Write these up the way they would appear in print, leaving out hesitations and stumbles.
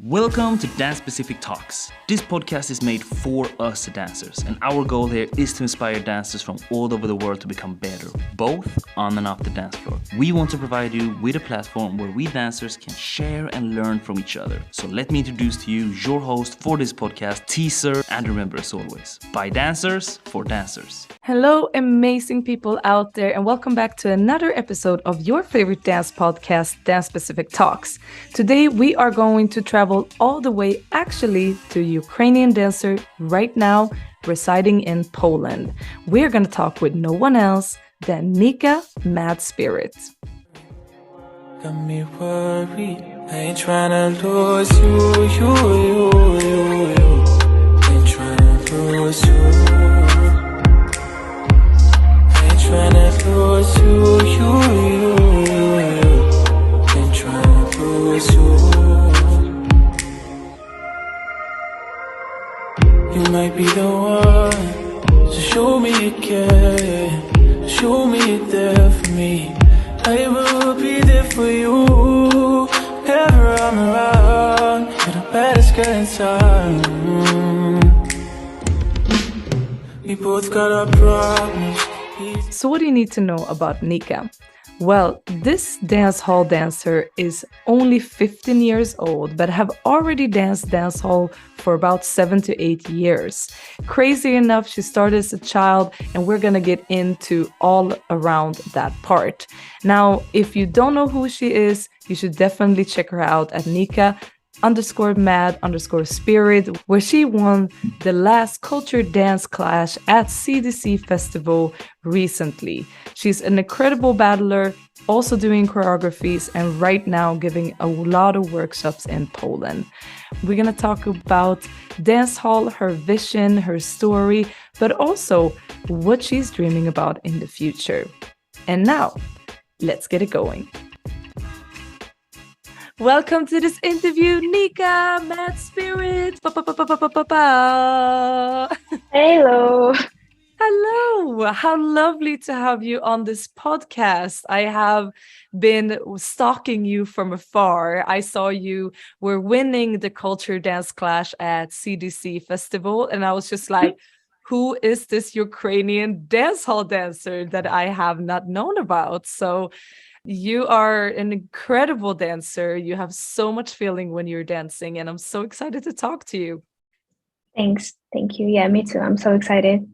Welcome to Dance Specific Talks. This podcast is made for us dancers, and our goal here is to inspire dancers from all over the world to become better, both on and off the dance floor. We want to provide you with a platform where we dancers can share and learn from each other. So let me introduce to you your host for this podcast, T-zer, and remember as always, by dancers, for dancers. Hello, amazing people out there, and welcome back to another episode of your favorite dance podcast, Dance Specific Talks. Today, we are going to travel all the way actually to Ukrainian dancer right now residing in Poland. We're going to talk with no one else than Nika, Mad Spirit. Got me worried, I ain't tryna lose you. Ain't tryna lose you. Ain't tryna lose you. Ain't tryna lose you. You might be the one, so show me you care. Show me you're there for me. I will be there for you. Whenever I'm around, you're the baddest girl inside. We both got our problems. So what do you need to know about Nika? Well, this dancehall dancer is only 15 years old, but have already danced dancehall for about 7 to 8 years. Crazy enough, she started as a child, and we're gonna get into all around that part. Now, if you don't know who she is, you should definitely check her out at Nika_mad_spirit, where she won the last Culture Dance Clash at CDC Festival recently. She's an incredible battler, also doing choreographies, and right now giving a lot of workshops in Poland. We're gonna talk about dancehall, her vision, her story, but also what she's dreaming about in the future. And now, let's get it going. Welcome to this interview, Nika, Mad Spirit. Hello. Hello. How lovely to have you on this podcast. I have been stalking you from afar. I saw you were winning the Culture Dance Clash at CDC Festival, and I was just like, who is this Ukrainian dancehall dancer that I have not known about? So you are an incredible dancer. You have so much feeling when you're dancing, and I'm so excited to talk to you. Thanks. Thank you. Yeah, me too. I'm so excited.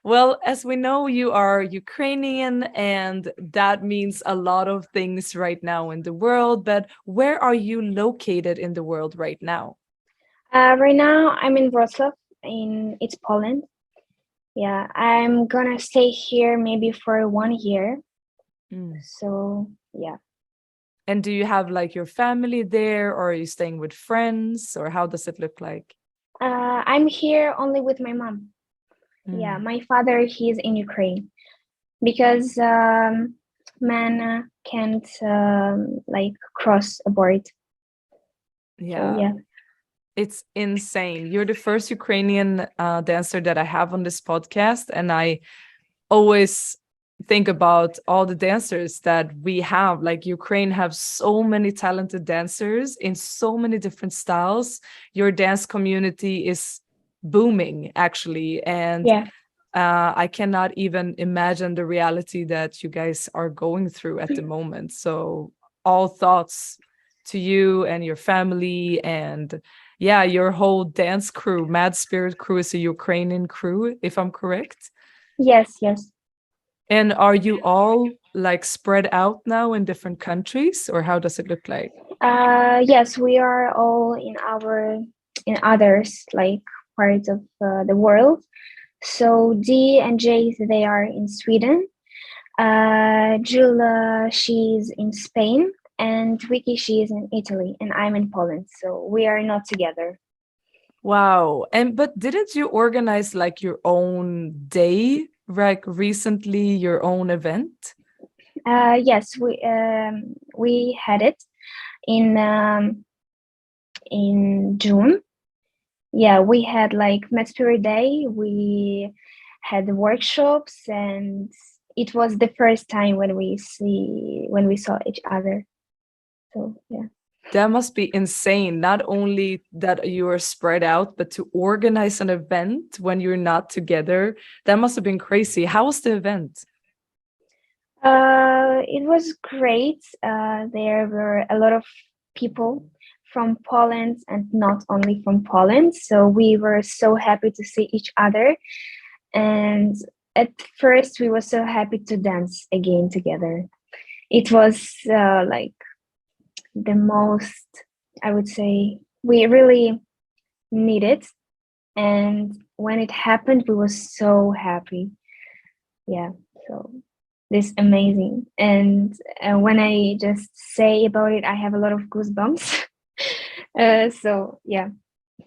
Well, as we know, you are Ukrainian, and that means a lot of things right now in the world. But where are you located in the world right now? Right now, I'm in Wrocław. It's Poland. Yeah, I'm gonna stay here maybe for 1 year. So yeah. And do you have like your family there, or are you staying with friends, or how does it look like? I'm here only with my mom. Yeah, my father, he's in Ukraine because man can't like cross a border. Yeah. So, yeah. It's insane. You're the first Ukrainian dancer that I have on this podcast, and I always think about all the dancers that we have. Like Ukraine have so many talented dancers in so many different styles. Your dance community is booming, actually, and Yeah. I cannot even imagine the reality that you guys are going through at the moment. So all thoughts to you and your family, and yeah, your whole dance crew. Mad Spirit crew is a Ukrainian crew, if I'm correct. Yes. And are you all like spread out now in different countries, or how does it look like? Yes, we are all in others like parts of the world. So D and J, they are in Sweden. Jula, she's in Spain, and Vicky, she is in Italy, and I'm in Poland. So we are not together. Wow. But didn't you organize like your own day, like recently, your own event? Yes, we had it in June. Yeah, we had like Met Spirit Day. We had workshops, and it was the first time when we saw each other. So yeah. That must be insane. Not only that you are spread out, but to organize an event when you're not together, that must have been crazy. How was the event? It was great. There were a lot of people from Poland and not only from Poland. So we were so happy to see each other. And at first, we were so happy to dance again together. It was like the most, I would say, we really need it. And when it happened, we were so happy. Yeah, so this amazing. And when I just say about it, I have a lot of goosebumps. So yeah.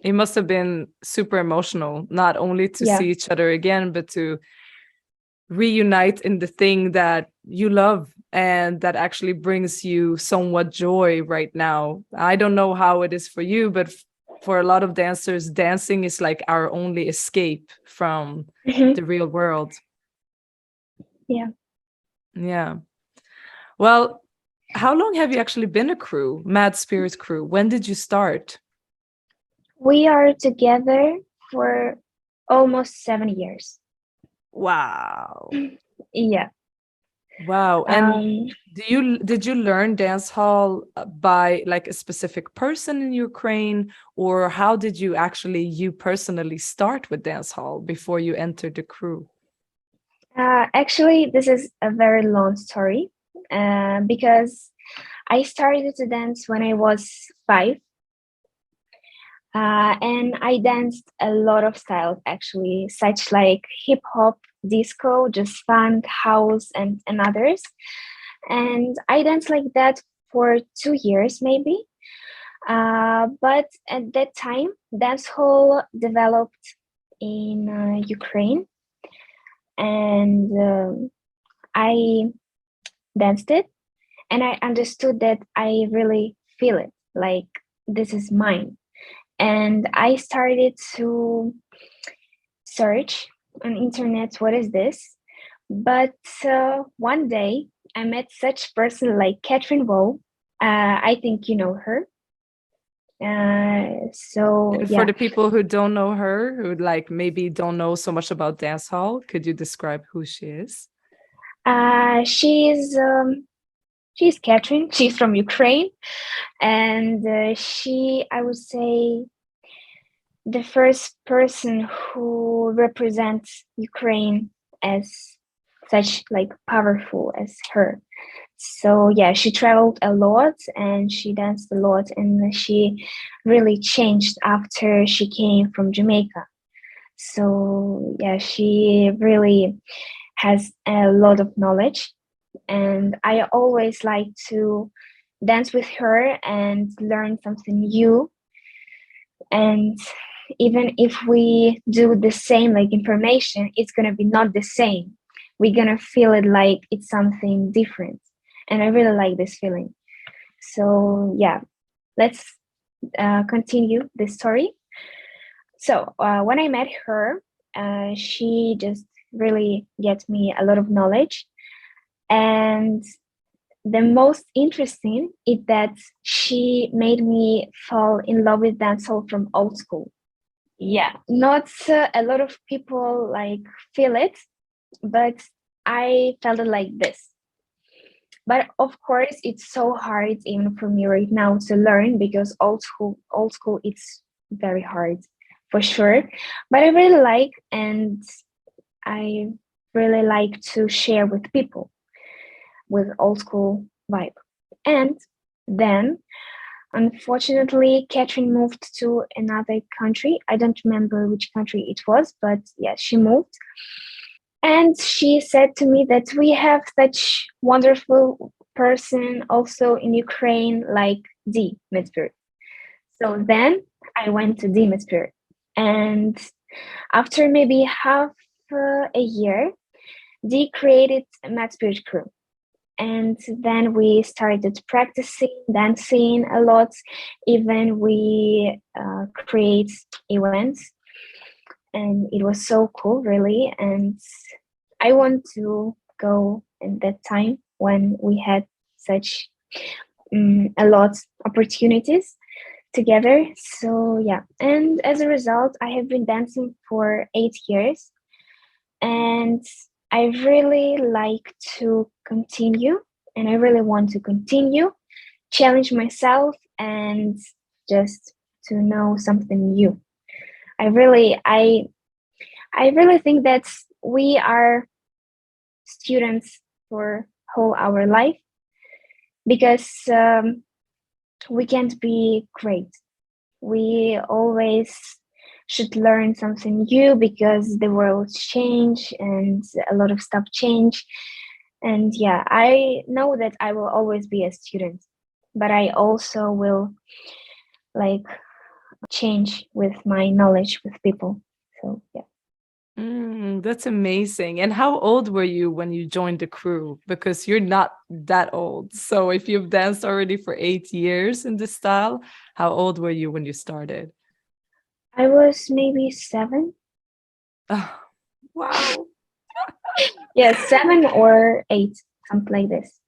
It must have been super emotional, not only to Yeah. see each other again, but to reunite in the thing that you love and that actually brings you somewhat joy right now. I don't know how it is for you, but for a lot of dancers, dancing is like our only escape from Mhm. the real world. Yeah. Yeah. Well, how long have you actually been a crew, Mad Spirit crew? When did you start? We are together for almost 7 years. Wow. Yeah. Wow. And did you learn dance hall by like a specific person in Ukraine, or how did you personally start with dance hall before you entered the crew? Actually, this is a very long story because I started to dance when I was 5. And I danced a lot of styles actually, such like hip hop, disco, just funk, house, and others. And I danced like that for 2 years maybe. But at that time, dancehall developed in Ukraine, and I danced it, and I understood that I really feel it, like this is mine. And I started to search on internet what is this. But one day I met such person like Catherine Woe. I think you know her. So And for yeah, the people who don't know her, who like maybe don't know so much about dance hall, could you describe who she is? she's Catherine. She's from Ukraine, and I would say, the first person who represents Ukraine as such like powerful as her. So yeah, she traveled a lot and she danced a lot, and she really changed after she came from Jamaica. So yeah, she really has a lot of knowledge, and I always like to dance with her and learn something new. And even if we do the same like information, it's gonna be not the same. We're gonna feel it like it's something different, and I really like this feeling. So yeah, let's continue the story. So when I met her, she just really gets me a lot of knowledge, and the most interesting is that she made me fall in love with dancehall from old school. Yeah, not a lot of people like feel it, but I felt it like this. But of course, it's so hard even for me right now to learn, because old school, it's very hard for sure. But I really like, and I really like to share with people with old school vibe. And then, unfortunately, Catherine moved to another country. I don't remember which country it was, but yeah, she moved. And she said to me that we have such wonderful person also in Ukraine, like D Midspirit. So then I went to D Midspirit. And after maybe half a year, D created a Mad Spirit crew. And then we started practicing dancing a lot. Even we create events, and it was so cool, really. And I want to go in that time when we had such a lot opportunities together. So yeah, and as a result, I have been dancing for 8 years, and I really like to continue, and I really want to continue, challenge myself, and just to know something new. I really think that we are students for whole our life, because we can't be great. We always should learn something new, because the world change and a lot of stuff change. And yeah, I know that I will always be a student, but I also will like change with my knowledge with people. So yeah. That's amazing. And how old were you when you joined the crew? Because you're not that old. So if you've danced already for 8 years in this style, how old were you when you started? I was maybe 7. Oh, wow. Yeah, 7 or 8, something like this.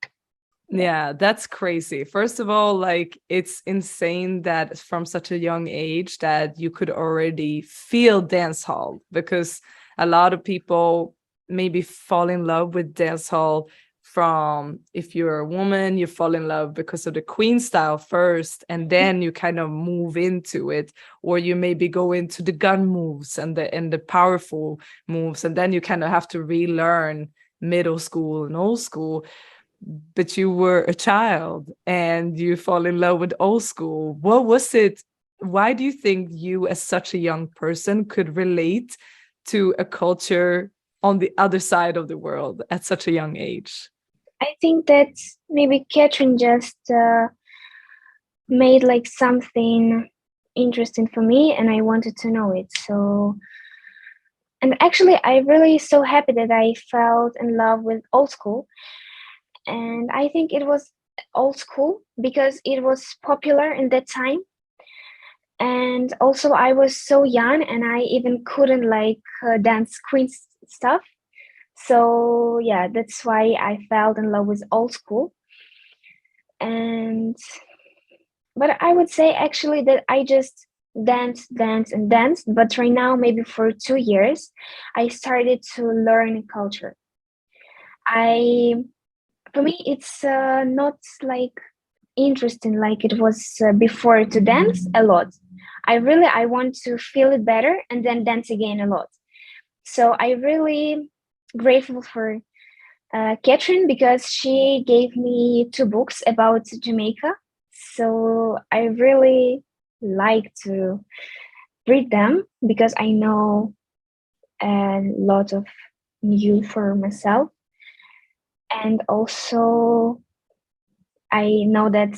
Yeah, that's crazy. First of all, like it's insane that from such a young age that you could already feel dance hall, because a lot of people maybe fall in love with dance hall from, if you're a woman, you fall in love because of the queen style first, and then you kind of move into it, or you maybe go into the gun moves and the powerful moves, and then you kind of have to relearn middle school and old school. But you were a child and you fall in love with old school. What was it? Why do you think you, as such a young person, could relate to a culture on the other side of the world at such a young age? I think that maybe Catherine just made like something interesting for me, and I wanted to know it. So, and actually, I'm really so happy that I felt in love with old school. And I think it was old school because it was popular in that time. And also, I was so young, and I even couldn't like dance queen stuff. So yeah, that's why I fell in love with old school. And but I would say actually that I just danced. But right now, maybe for 2 years, I started to learn culture. I For me, it's not like interesting like it was before to dance a lot. I want to feel it better and then dance again a lot. So I really grateful for Catherine, because she gave me 2 books about Jamaica. So I really like to read them, because I know a lot of new for myself. And also I know that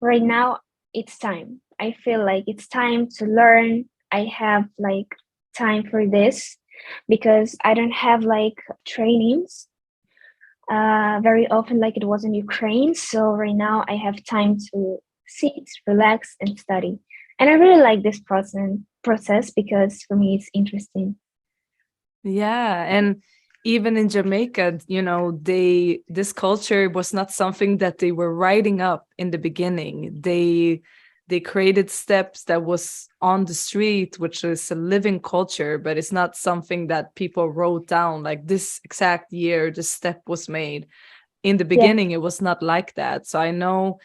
right now it's time. I feel like it's time to learn. I have like time for this, because I don't have like trainings very often like it was in Ukraine. So right now I have time to sit, relax, and study. And I really like this process because for me it's interesting. Yeah, and even in Jamaica, this culture was not something that they were writing up in the beginning. They created steps that was on the street, which is a living culture, but it's not something that people wrote down like this exact year the step was made. In the Yeah. beginning, it was not like that. So I know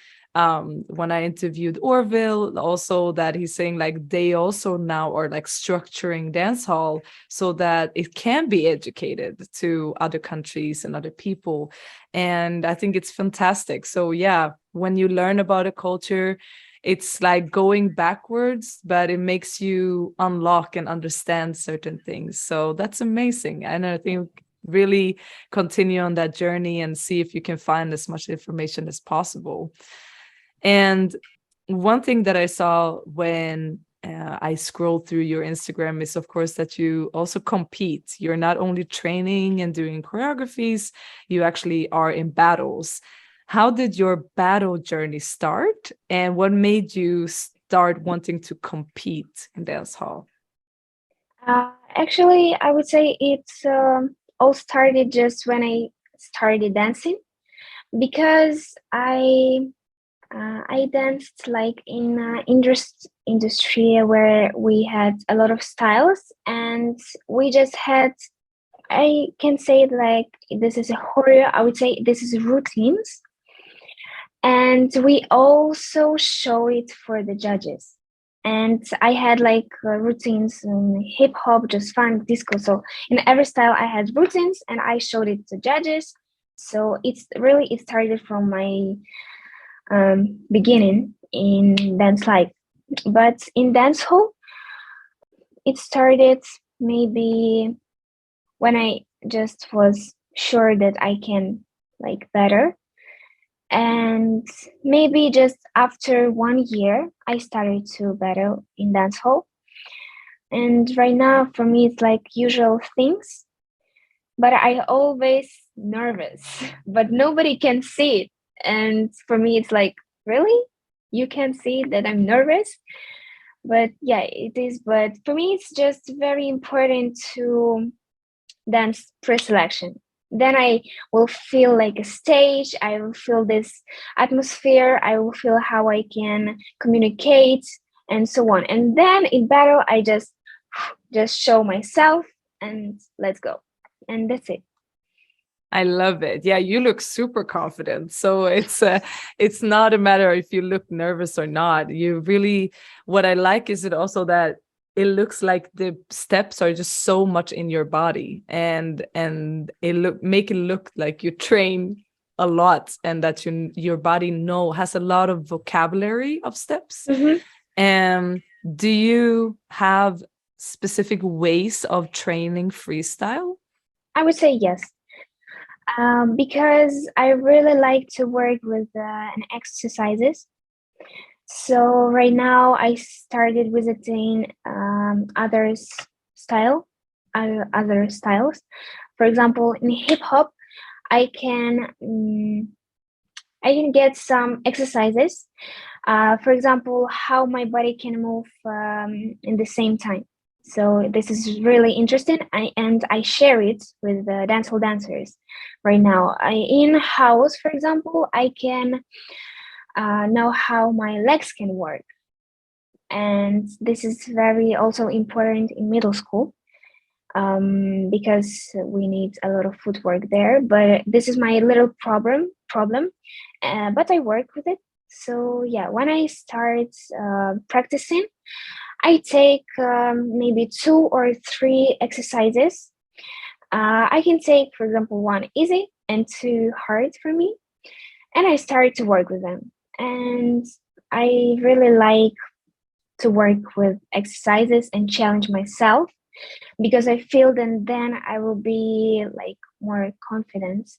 when I interviewed Orville also that he's saying like they also now are like structuring dance hall so that it can be educated to other countries and other people. And I think it's fantastic. So yeah, when you learn about a culture, it's like going backwards, but it makes you unlock and understand certain things. So that's amazing. And I think really continue on that journey and see if you can find as much information as possible. And one thing that I saw when I scrolled through your Instagram is, of course, that you also compete. You're not only training and doing choreographies, you actually are in battles. How did your battle journey start? And what made you start wanting to compete in dance hall? Actually, I would say it's all started just when I started dancing, Because I danced like in industry where we had a lot of styles, and we just had, I can say like this is a choreo. I would say this is routines, and we also show it for the judges. And I had like routines in hip hop, just funk, disco. So in every style, I had routines, and I showed it to judges. So it started from my beginning in dance life. But in dancehall, it started maybe when I just was sure that I can like better. And maybe just after 1 year, I started to battle in dancehall. And right now, for me, it's like usual things, but I always nervous, but nobody can see it. And for me, it's like, really? You can see that I'm nervous? But yeah, it is. But for me, it's just very important to dance pre-selection. Then I will feel like a stage. I will feel this atmosphere. I will feel how I can communicate and so on. And then in battle, I just show myself and let's go. And that's it. I love it. Yeah, you look super confident. So it's not a matter if you look nervous or not. You really, what I like is it also that it looks like the steps are just so much in your body, and make it look like you train a lot, and that your body has a lot of vocabulary of steps. And do you have specific ways of training freestyle? I would say yes. Because I really like to work with exercises. So right now I started visiting other styles. For example, in hip hop, I can get some exercises. For example, how my body can move in the same time. So this is really interesting, and I share it with the dancehall dancers right now. In house, for example, I can know how my legs can work, and this is very also important in middle school because we need a lot of footwork there. But this is my little problem, but I work with it. So yeah, when I start practicing, I take maybe 2 or 3 exercises. I can take, for example, 1 easy and 2 hard for me, and I start to work with them. And I really like to work with exercises and challenge myself, because I feel that then I will be like more confident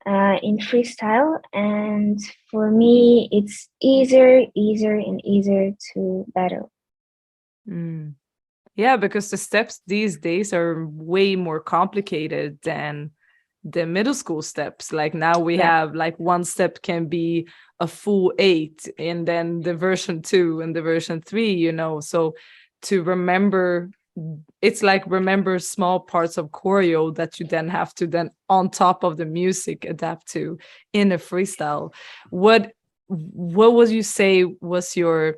in freestyle. And for me, it's easier and easier to battle. Yeah, because the steps these days are way more complicated than the middle school steps. Like now we have like one step can be a full 8, and then the version 2 and the version 3, so to remember, it's like remember small parts of choreo that you then have to then on top of the music adapt to in a freestyle. What would you say was your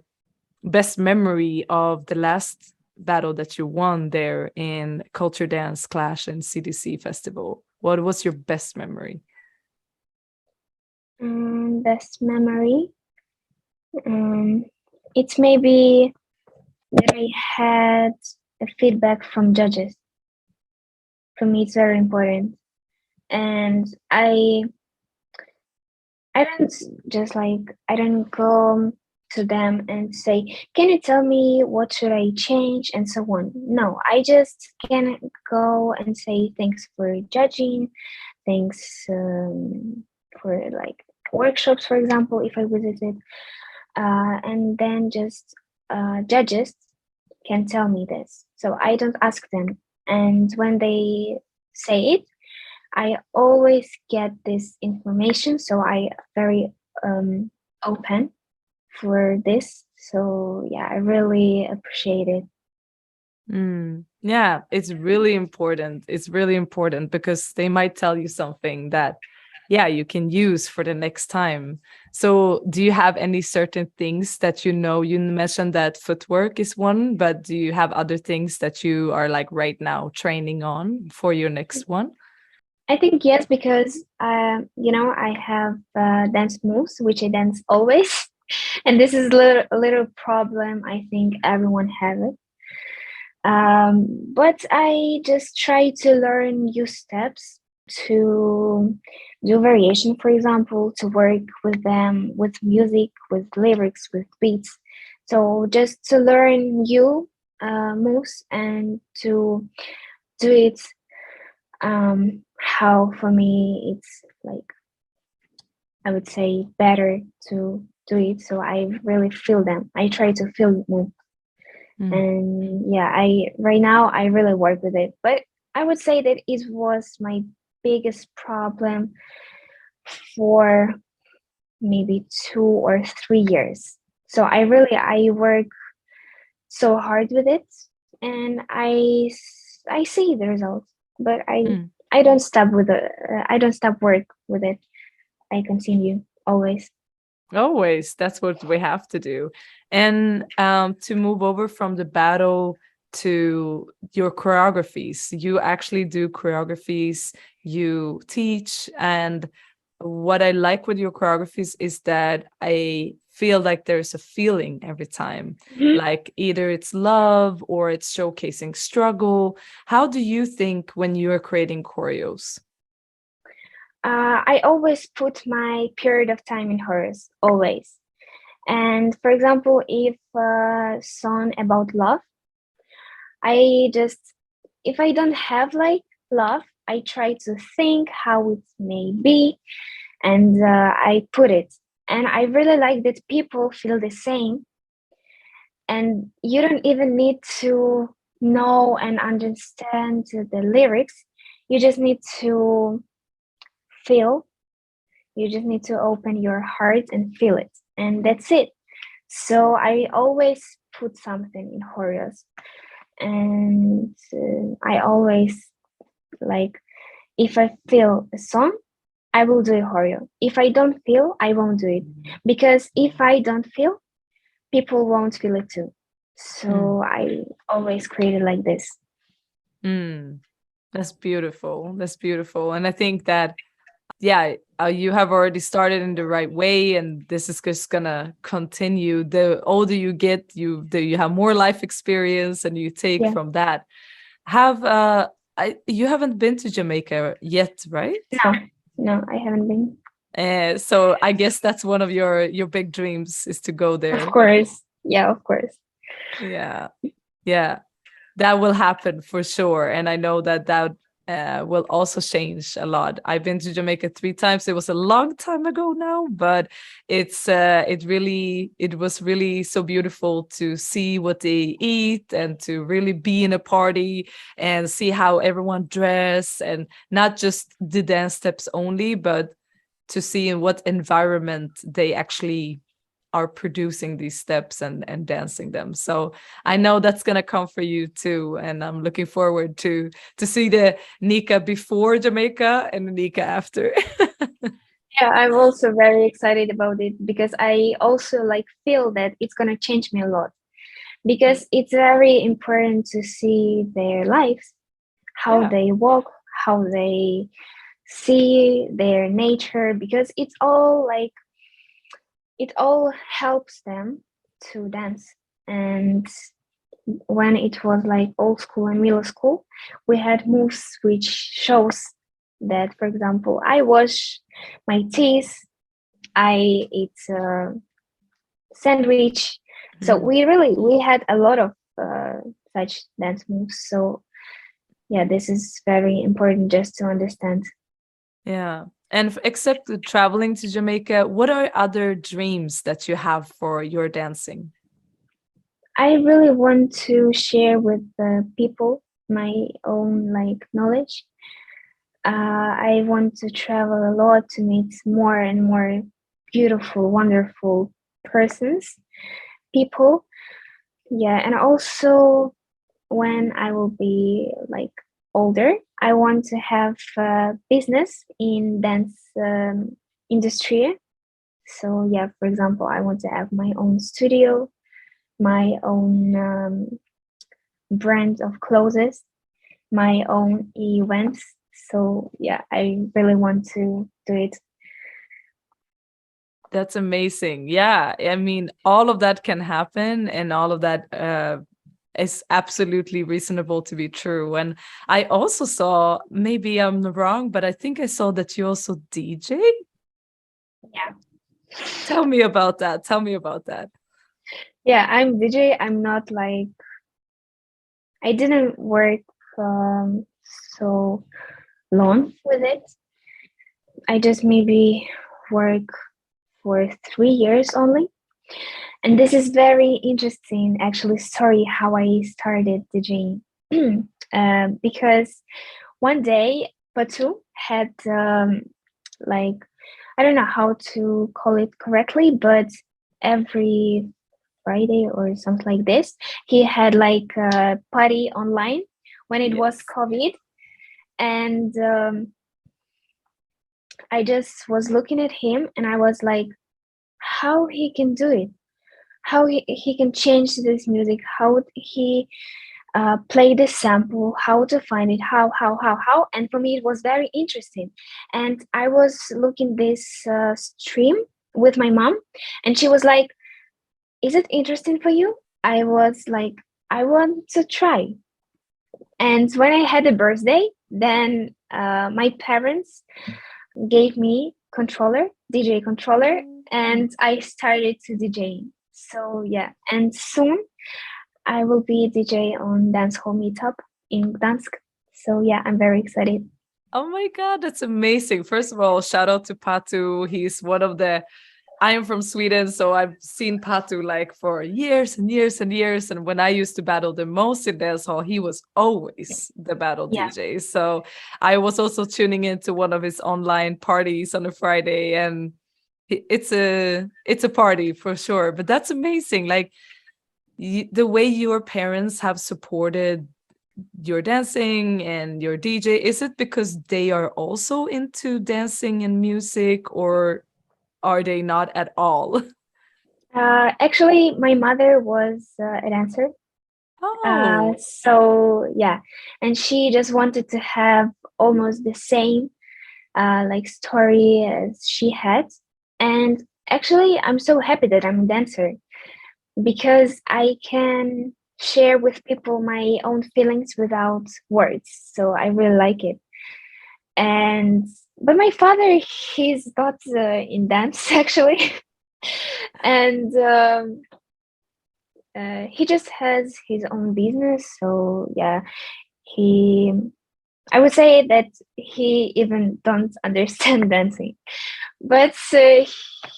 best memory of the last battle that you won there in Culture Dance Clash and CDC Festival? What was your best memory? Best memory? It's maybe that I had a feedback from judges. For me, it's very important. And I don't just like, I don't go to them and say, can you tell me what should I change and so on. No, I just can go and say thanks for judging, thanks for like workshops, for example, if I visited, and then just judges can tell me this. So I don't ask them, and when they say it, I always get this information, so I very open for this. So yeah, I really appreciate it. Yeah, it's really important. It's really important because they might tell you something that yeah, you can use for the next time. So do you have any certain things that you mentioned that footwork is one, but do you have other things that you are like right now training on for your next one? I think yes, because I have dance moves which I dance always, and this is a little problem. I think everyone has it. But I just try to learn new steps to do variation, for example, to work with them with music, with lyrics, with beats. So just to learn new moves and to do it how for me it's like I would say better to do it. So I really feel them. I try to feel them. And yeah, I right now I really work with it. But I would say that it was my biggest problem for maybe 2 or 3 years. So I work so hard with it, and I see the results. But I don't stop with the I don't stop work with it. I continue always. Always. That's what we have to do. And to move over from the battle to your choreographies, you actually do choreographies, you teach. And what I like with your choreographies is that I feel like there's a feeling every time, like either it's love or it's showcasing struggle. How do you think when you're creating choreos? I always put my period of time in hers, always. And for example, if a song about love, if I don't have like love, I try to think how it may be, and I put it. And I really like that people feel the same, and you don't even need to know and understand the lyrics. You just need to feel. You just need to open your heart and feel it, and that's it. So I always put something in choreos, and I always like if I feel a song, I will do a choreo. If I don't feel, I won't do it, because if I don't feel, people won't feel it too. So I always create it like this. That's beautiful. That's beautiful. And I think that, yeah, you have already started in the right way, and this is just gonna continue. The older you get, you have more life experience, and you take from that. You haven't been to Jamaica yet, right? No, I haven't been. So I guess that's one of your big dreams, is to go there. Of course. Yeah, of course. Yeah. That will happen for sure. And I know that will also change a lot. I've been to Jamaica 3 times. It was a long time ago now, but it was really so beautiful to see what they eat and to really be in a party and see how everyone dress, and not just the dance steps only, but to see in what environment they actually are producing these steps and dancing them. So I know that's gonna come for you too, and I'm looking forward to see the Nika before Jamaica and the Nika after. Yeah, I'm also very excited about it, because I also like feel that it's gonna change me a lot, because it's very important to see their lives, how they walk, how they see their nature, because it all helps them to dance. And when it was like old school and middle school, we had moves which shows that, for example, I wash my teeth, I eat sandwich. So we had a lot of such dance moves. So yeah, this is very important just to understand. Yeah. And except the traveling to Jamaica, what are other dreams that you have for your dancing? I really want to share with the people my own like knowledge. I want to travel a lot to meet more and more beautiful, wonderful people. Yeah, and also when I will be like older, I want to have a business in dance industry. So yeah, for example, I want to have my own studio, my own brand of clothes, my own events. So yeah, I really want to do it. That's amazing. Yeah, I mean, all of that can happen, and all of that is absolutely reasonable to be true. And I also saw, maybe I'm wrong, but I think I saw that you also DJ. Yeah. Tell me about that. Tell me about that. Yeah, I'm DJ. I'm not like, I didn't work so long with it. I just maybe work for 3 years only. And this is very interesting, actually, story how I started DJing. Because one day, Patu had, like, I don't know how to call it correctly, but every Friday or something like this, he had like a party online when it was Yes. COVID. And I just was looking at him and I was like, how he can do it, how he can change this music, how he play the sample, how to find it, how. And for me, it was very interesting. And I was looking this stream with my mom, and she was like, is it interesting for you? I was like, I want to try. And when I had a birthday, then my parents gave me controller, DJ controller, and I started to DJ. So yeah, and soon I will be a DJ on Dancehall Meetup in Gdansk. So yeah, I'm very excited. Oh my God, that's amazing. First of all, shout out to Patu. He's one of the, I am from Sweden, so I've seen Patu like for years and years and years. And when I used to battle the most in dancehall, he was always the battle Yeah. DJ. So I was also tuning into one of his online parties on a Friday, and it's a party for sure. But that's amazing. Like the way your parents have supported your dancing and your DJ, is it because they are also into dancing and music, or are they not at all? Actually, my mother was a dancer. Oh, So yeah, and she just wanted to have almost the same like story as she had. And actually, I'm so happy that I'm a dancer because I can share with people my own feelings without words. So I really like it. And but my father, he's not in dance actually, and he just has his own business. So yeah, he. I would say that he even don't understand dancing, but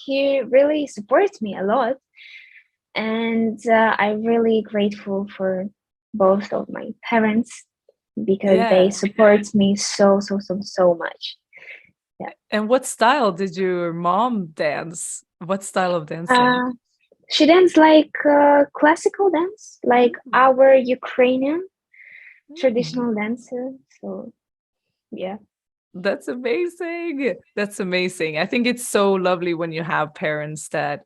he really supports me a lot, and I'm really grateful for both of my parents because they yeah. support me so much. Yeah. And what style did your mom dance? What style of dancing? Uh, she danced like classical dance, like our Ukrainian Mm. traditional dancer. So yeah. That's amazing. That's amazing. I think it's so lovely when you have parents that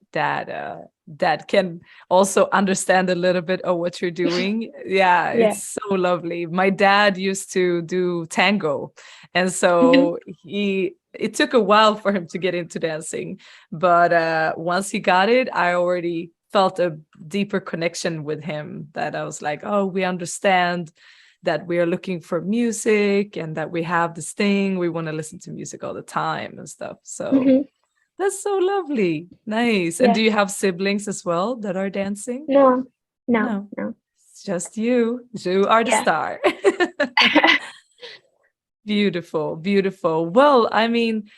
can also understand a little bit of what you're doing. Yeah, Yeah. it's so lovely. My dad used to do tango, and so it took a while for him to get into dancing, but once he got it, I already felt a deeper connection with him, that I was like, oh, we understand that we are looking for music and that we have this thing, we want to listen to music all the time and stuff. So Mhm. that's so lovely. Nice. And Yeah. do you have siblings as well that are dancing? No, no, No, no. it's just you. You are the Yeah. star. Beautiful, beautiful. Well, I mean,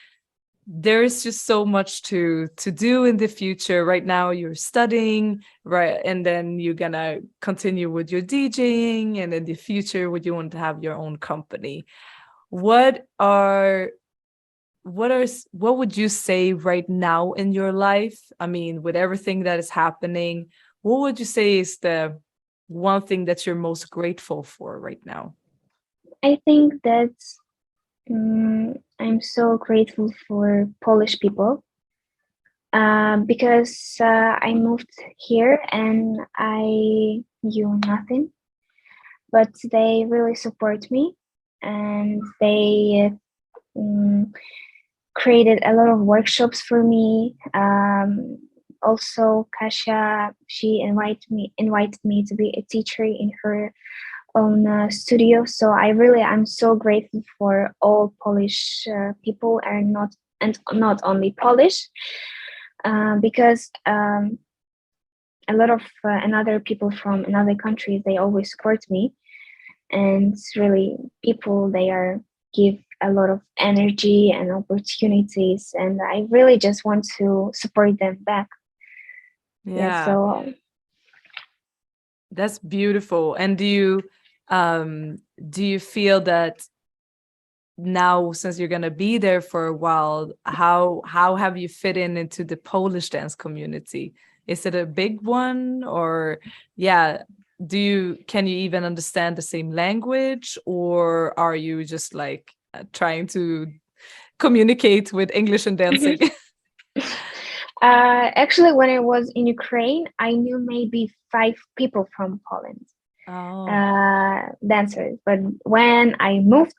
there is just so much to do in the future. Right now you're studying, right? And then you're gonna continue with your DJing, and in the future would you want to have your own company? What are what would you say right now in your life? I mean, with everything that is happening, what would you say is the one thing that you're most grateful for right now? I think that I'm so grateful for Polish people because I moved here and I knew nothing, but they really support me and they created a lot of workshops for me. Also, Kasia, she invited me to be a teacher in her own studio. So I'm so grateful for all Polish people, and not only Polish, because a lot of another people from another countries, they always support me, and really people they are give a lot of energy and opportunities, and I really just want to support them back. Yeah, So that's beautiful. And do you feel that now, since you're gonna be there for a while, how have you fit into the Polish dance community? Is it a big one, or yeah, can you even understand the same language, or are you just like trying to communicate with English and dancing? actually, when I was in Ukraine, I knew maybe 5 people from Poland, dancers. But when I moved,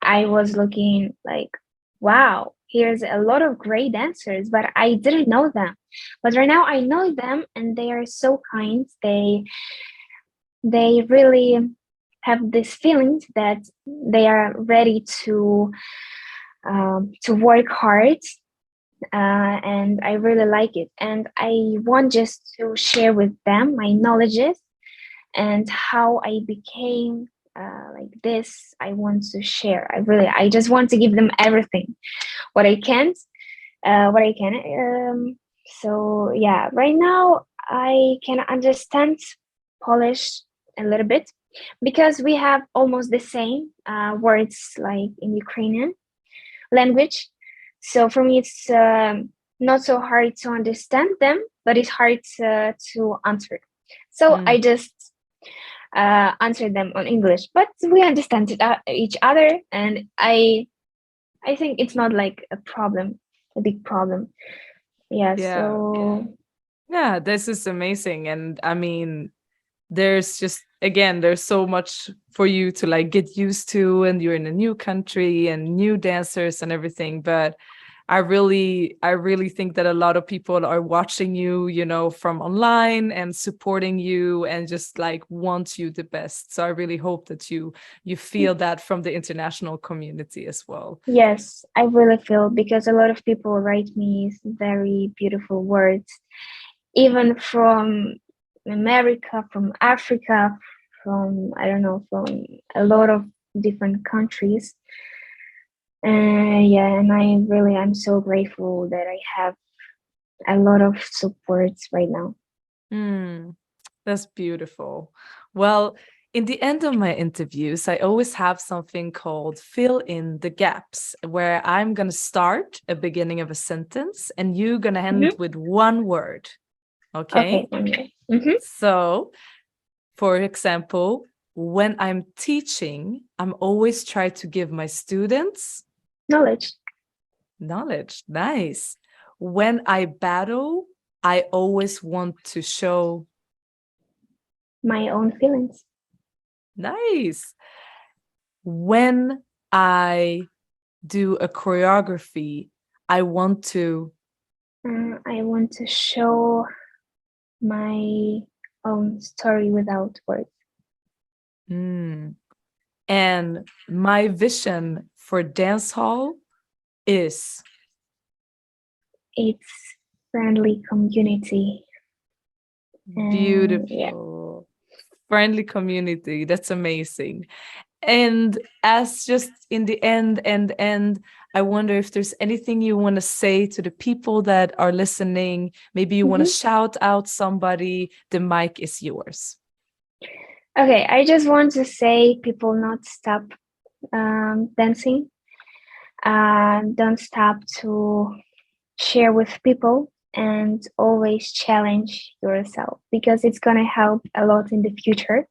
I was looking like, wow, here's a lot of great dancers, but I didn't know them. But right now I know them, and they are so kind. They really have this feeling that they are ready to work hard, and I really like it. And I want just to share with them my knowledges and how I became like this. I want to share. I just want to give them everything, what I can, what I can. So yeah, right now I can understand Polish a little bit because we have almost the same words like in Ukrainian language. So for me, it's not so hard to understand them, but it's hard to answer. So I just answer them on English, but we understand each other, and I think it's not like a problem, a big problem. Yeah. So Yeah, this is amazing. And I mean, there's so much for you to like get used to, and you're in a new country and new dancers and everything. But I really think that a lot of people are watching you, from online and supporting you and just like want you the best. So I really hope that you feel that from the international community as well. yes, I really feel, because a lot of people write me very beautiful words, even from America, from Africa, from I don't know, from a lot of different countries. Yeah, and I'm so grateful that I have a lot of supports right now. That's beautiful. Well, in the end of my interviews, I always have something called fill in the gaps, where I'm going to start a beginning of a sentence and you're going to end with one word. Okay? Okay. So, for example, when I'm teaching, I'm always trying to give my students Knowledge. Nice. When I battle, I always want to show My own feelings. Nice. When I do a choreography, I want to show my own story without words. And my vision for dancehall is it's friendly community. Beautiful. Friendly community. That's amazing. And as just in the end, I wonder if there's anything you want to say to the people that are listening. Maybe you want to shout out somebody. The mic is yours. Okay, I just want to say, people, not stop dancing. Don't stop to share with people, and always challenge yourself, because it's going to help a lot in the future.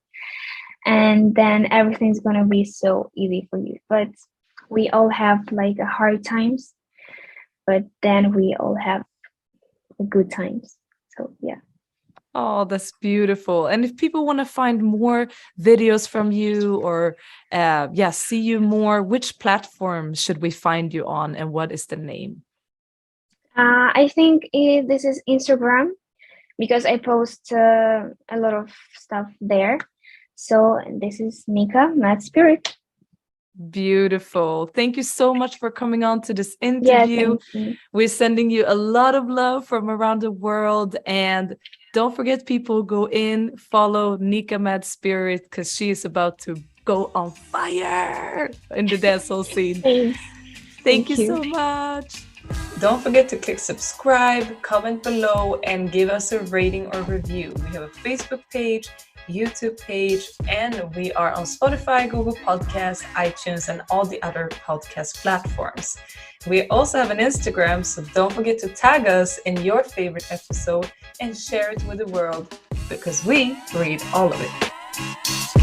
and then everything's gonna be so easy for you. But we all have like hard times, but then we all have good times. So yeah. Oh, that's beautiful. And if people want to find more videos from you or see you more, which platform should we find you on and what is the name? I think this is Instagram because I post a lot of stuff there. So this is Nika, Mad Spirit. Beautiful. Thank you so much for coming on to this Yeah, interview. thank you. We're sending you a lot of love from around the world. And don't forget, people, go in, follow Nika Mad Spirit because she is about to go on fire in the dancehall scene. Thanks. Thank you so much. Don't forget to click subscribe, comment below, and give us a rating or review. We have a Facebook page, YouTube page, and we are on Spotify, Google Podcasts, iTunes, and all the other podcast platforms. We also have an Instagram, so don't forget to tag us in your favorite episode and share it with the world because we read all of it.